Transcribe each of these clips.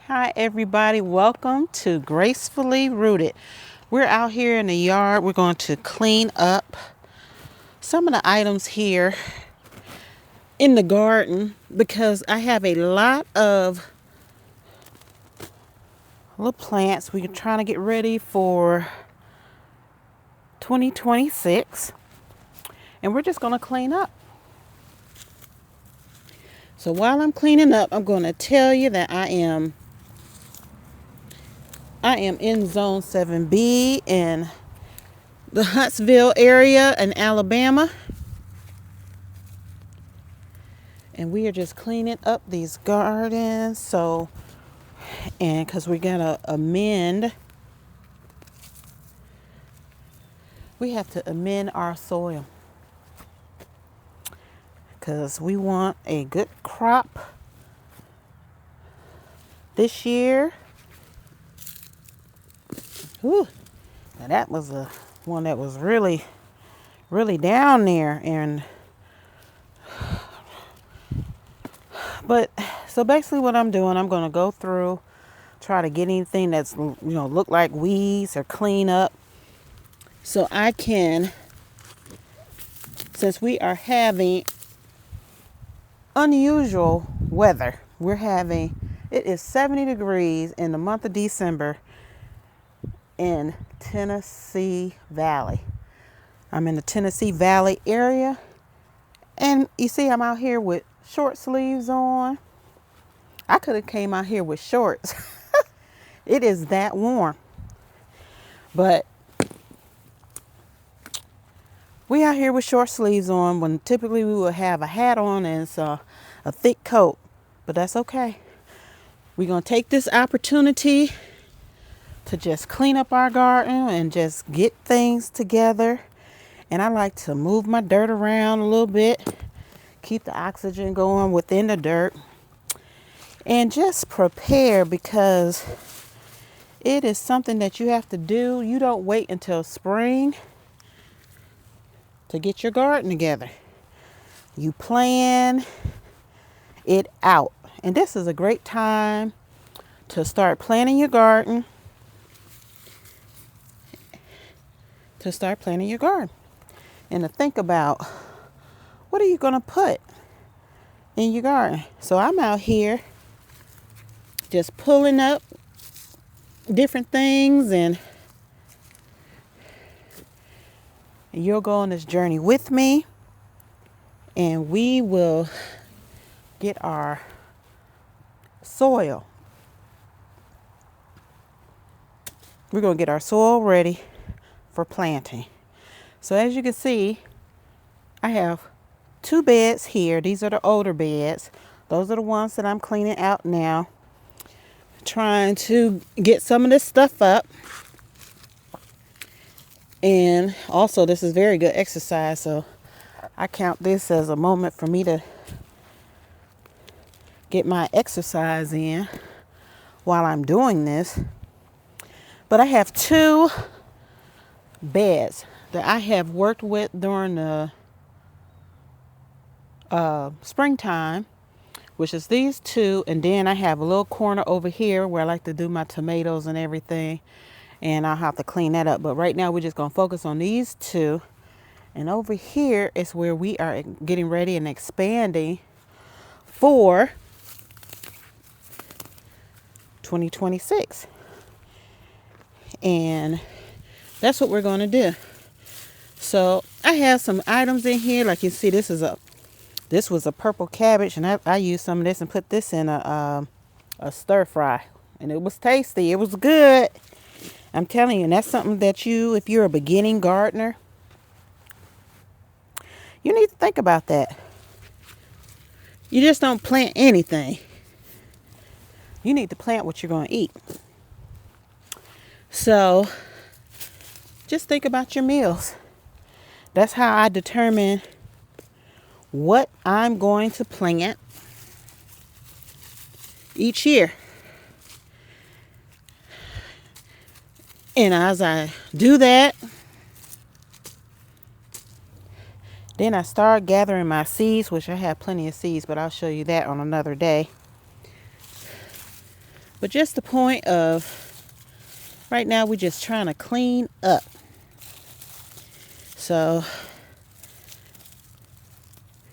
Hi, everybody. Welcome to Gracefully Rooted. We're out here in the yard. We're going to clean up some of the items here in the garden because I have a lot of little plants. We're trying to get ready for 2026, and we're just going to clean up. So while I'm cleaning up, I'm going to tell you that I am in Zone 7B in the Huntsville area in Alabama. And we are just cleaning up these gardens. And because we got to amend, we have to amend our soil because we want a good crop this year. Whew. Now that was the one that was really, really down there. But so basically what I'm doing, I'm going to go through, try to get anything that's, look like weeds or clean up so I can, since we are having unusual weather. It is 70 degrees in the month of December in Tennessee Valley. I'm in the Tennessee Valley area, and you see I'm out here with short sleeves on. I could have came out here with shorts. It is that warm. But we out here with short sleeves on when typically we would have a hat on and a thick coat. But that's okay. We're going to take this opportunity to just clean up our garden and just get things together. And I like to move my dirt around a little bit, keep the oxygen going within the dirt, and just prepare because it is something that you have to do. You don't wait until spring to get your garden together. You plan it out. And this is a great time to start planning your garden. And to think about what are you going to put in your garden. So I'm out here just pulling up different things, and you'll go on this journey with me, and we will get our soil. We're going to get our soil ready for planting. So as you can see, I have 2 beds here. These are the older beds. Those are the ones that I'm cleaning out now. Trying to get some of this stuff up. And also this is very good exercise. So I count this as a moment for me to get my exercise in while I'm doing this. But I have 2 beds that I have worked with during the springtime, which is these 2. And then I have a little corner over here where I like to do my tomatoes and everything. And I'll have to clean that up. But right now we're just going to focus on these 2. And over here is where we are getting ready and expanding for 2026. And that's what we're going to do. So I have some items in here. Like you see, this was a purple cabbage, and I used some of this and put this in a stir fry, and it was tasty. It was good. I'm telling you, and that's something that if you're a beginning gardener, you need to think about that. You just don't plant anything. You need to plant what you're going to eat. So just think about your meals. That's how I determine what I'm going to plant each year. And as I do that, then I start gathering my seeds, which I have plenty of seeds, but I'll show you that on another day. But just the point of right now, we're just trying to clean up. So,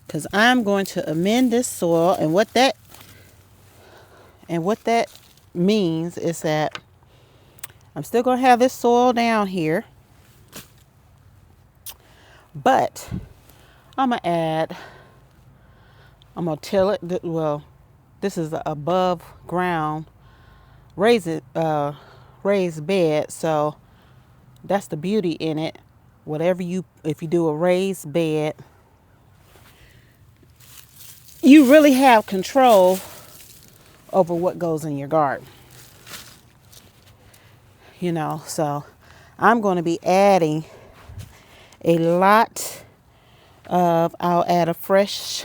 because I'm going to amend this soil, and what that means is that I'm still going to have this soil down here, but I'm going to till it. Well, this is the above ground raised bed, so that's the beauty in it. If you do a raised bed, you really have control over what goes in your garden. So I'm going to be adding I'll add a fresh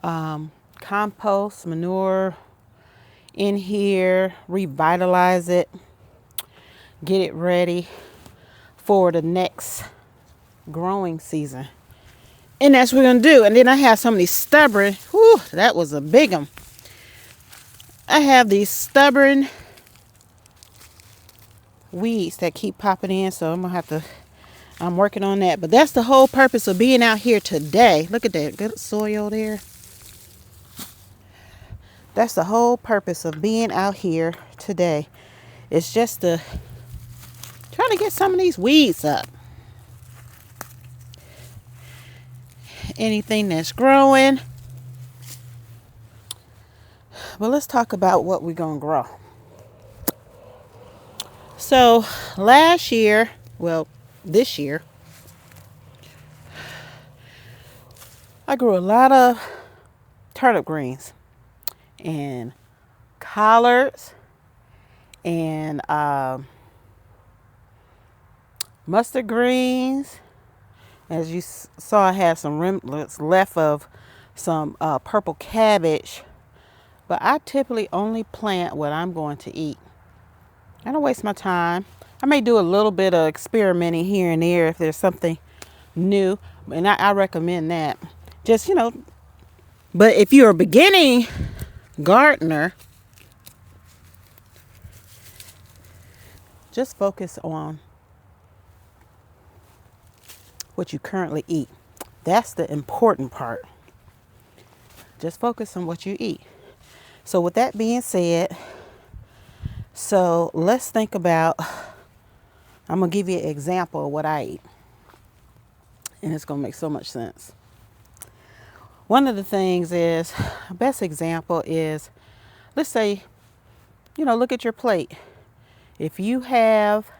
compost, manure in here, revitalize it, get it ready for the next growing season. And that's what we're going to do. And then I have some of these stubborn, that was a big one. I have these stubborn weeds that keep popping in, so I'm working on that. But that's the whole purpose of being out here today. Look at that good soil there. That's the whole purpose of being out here today. It's just trying to get some of these weeds up. Anything that's growing. But let's talk about what we're going to grow. So this year, I grew a lot of turnip greens and collards and mustard greens. As you saw, I had some remnants left of some purple cabbage. But I typically only plant what I'm going to eat. I don't waste my time. I may do a little bit of experimenting here and there if there's something new. And I recommend that. Just, but if you're a beginning gardener, just focus on what you currently eat. That's the important part. Just focus on what you eat. So with that being said, let's think about, I'm going to give you an example of what I eat. And it's going to make so much sense. One of the things is, best example is, let's say, look at your plate. If you have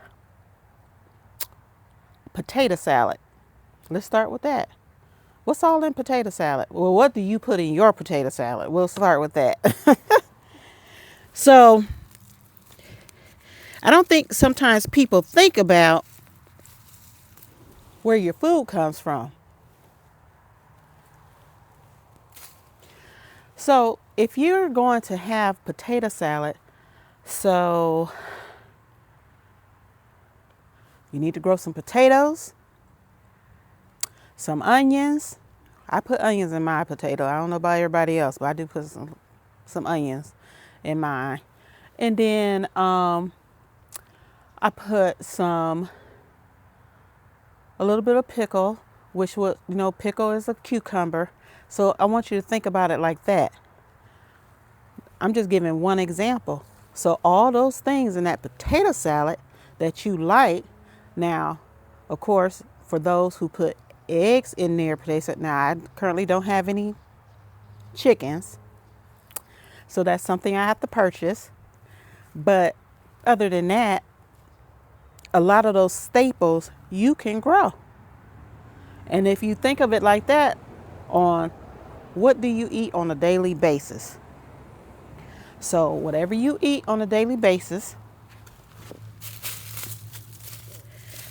potato salad, let's start with that. What's all in potato salad? Well, what do you put in your potato salad? We'll start with that. So, I don't think sometimes people think about where your food comes from. So, if you're going to have potato salad, so you need to grow some potatoes, some onions. I put onions in my potato. I don't know about everybody else, but I do put some onions in mine. And then I put a little bit of pickle, which would, pickle is a cucumber. So I want you to think about it like that. I'm just giving one example. So all those things in that potato salad that you like. Now, of course, for those who put eggs in their potato salad, now I currently don't have any chickens. So that's something I have to purchase. But other than that, a lot of those staples you can grow. And if you think of it like that, on what do you eat on a daily basis? So whatever you eat on a daily basis,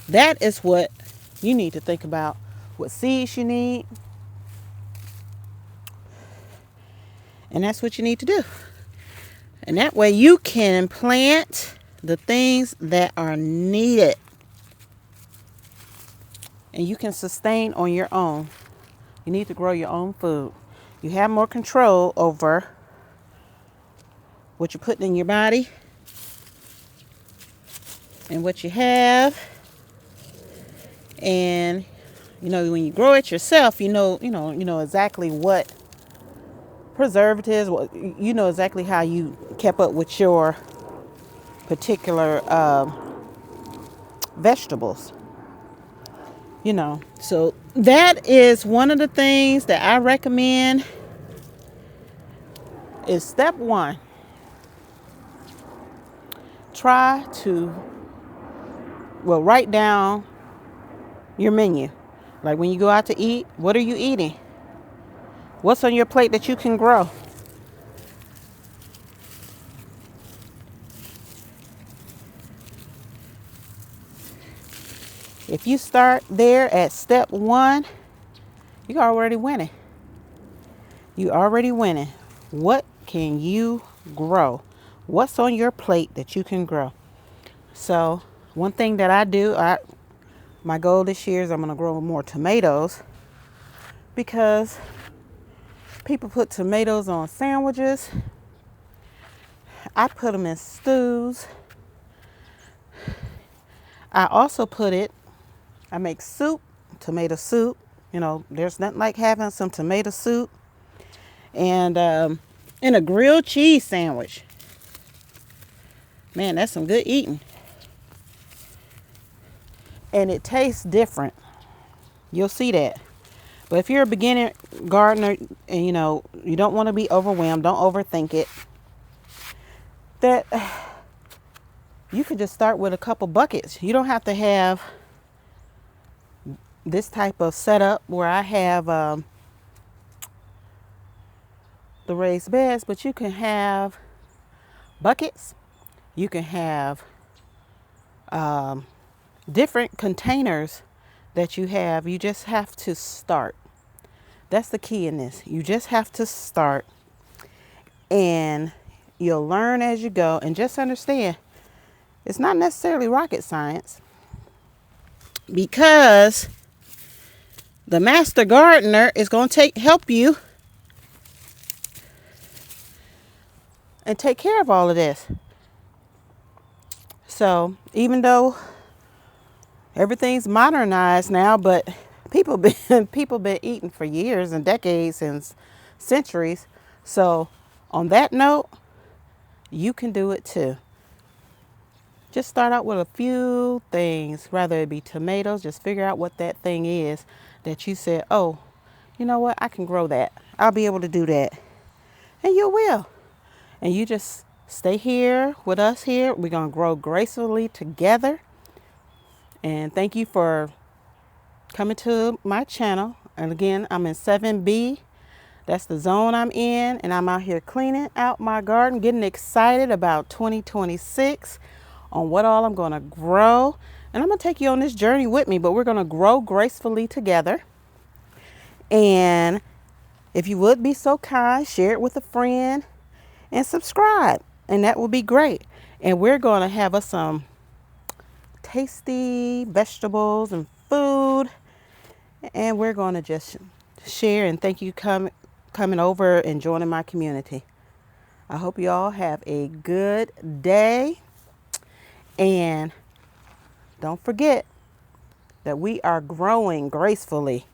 that is what you need to think about. What seeds you need. And that's what you need to do. And that way you can plant the things that are needed. And you can sustain on your own. You need to grow your own food. You have more control over what you're putting in your body and what you have. And when you grow it yourself, you know exactly what preservatives, you know exactly how you kept up with your particular vegetables. So that is one of the things that I recommend. Is step one, try to write down your menu. Like when you go out to eat, what are you eating? What's on your plate that you can grow? If you start there at step one, you're already winning. You already winning. What can you grow? What's on your plate that you can grow? So one thing that I do, my goal this year is I'm going to grow more tomatoes, because people put tomatoes on sandwiches. I put them in stews. I also I make soup, tomato soup. There's nothing like having some tomato soup and in a grilled cheese sandwich. Man, that's some good eating. And it tastes different. You'll see that. But if you're a beginner gardener and you don't want to be overwhelmed, don't overthink it, that you could just start with a couple buckets. You don't have to have this type of setup where I have the raised beds, but you can have buckets. You can have different containers that you have. You just have to start. That's the key in this. You just have to start, and you'll learn as you go. And just understand, it's not necessarily rocket science, because the master gardener is going to help you and take care of all of this. So even though everything's modernized now, but people been eating for years and decades and centuries. So on that note, you can do it too. Just start out with a few things, rather it be tomatoes. Just figure out what that thing is that you said, oh, you know what, I can grow that. I'll be able to do that. And you will. And you just stay here with us here. We're going to grow gracefully together. And thank you for coming to my channel. And again, I'm in 7B. That's the zone I'm in. And I'm out here cleaning out my garden, getting excited about 2026 on what all I'm going to grow. And I'm going to take you on this journey with me, but we're going to grow gracefully together. And if you would be so kind, share it with a friend and subscribe. And that will be great. And we're going to have us some tasty vegetables and food. And we're going to just share, and thank you coming over and joining my community. I hope you all have a good day. And don't forget that we are growing gracefully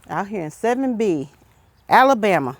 out here in 7B, Alabama.